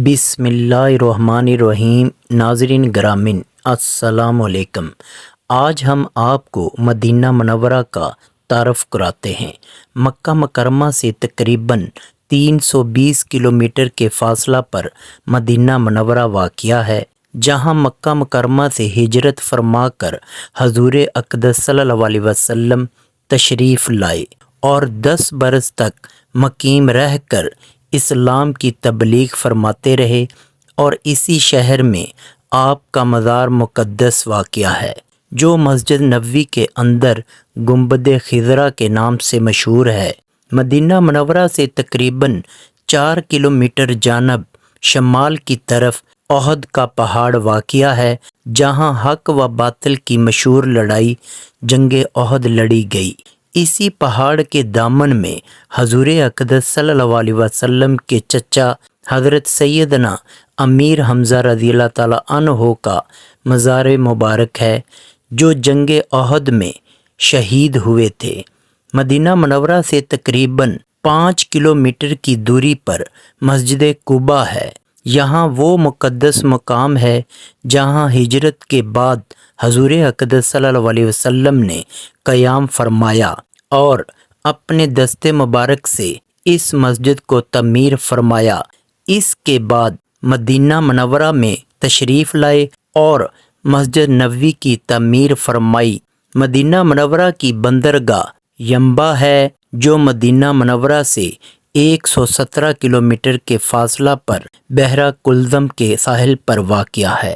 بسم اللہ الرحمن الرحیم۔ ناظرین گرامی السلام علیکم۔ آج ہم آپ کو مدینہ منورہ کا تعارف کراتے ہیں۔ مکہ مکرمہ سے تقریباً 320 کلومیٹر کے فاصلہ پر مدینہ منورہ واقع ہے، جہاں مکہ مکرمہ سے ہجرت فرما کر حضور اقدس صلی اللہ علیہ وسلم تشریف لائے اور 10 برس تک مقیم رہ کر اسلام کی تبلیغ فرماتے رہے، اور اسی شہر میں آپ کا مزار مقدس واقع ہے، جو مسجد نبوی کے اندر گنبد خضرا کے نام سے مشہور ہے۔ مدینہ منورہ سے تقریباً 4 کلومیٹر جانب شمال کی طرف احد کا پہاڑ واقع ہے، جہاں حق و باطل کی مشہور لڑائی جنگ احد لڑی گئی۔ اسی پہاڑ کے دامن میں حضور اقدس صلی اللہ علیہ وسلم کے چچا حضرت سیدنا امیر حمزہ رضی اللہ تعالیٰ عنہ کا مزار مبارک ہے، جو جنگ احد میں شہید ہوئے تھے۔ مدینہ منورہ سے تقریباً 5 کلومیٹر کی دوری پر مسجد قباء ہے۔ یہاں وہ مقدس مقام ہے جہاں ہجرت کے بعد حضور اقدس صلی اللہ علیہ وسلم نے قیام فرمایا اور اپنے دست مبارک سے اس مسجد کو تعمیر فرمایا۔ اس کے بعد مدینہ منورہ میں تشریف لائے اور مسجد نبوی کی تعمیر فرمائی۔ مدینہ منورہ کی بندرگاہ ینبع ہے، جو مدینہ منورہ سے 117 کلومیٹر کے فاصلہ پر بحیرہ کلزم کے ساحل پر واقع ہے۔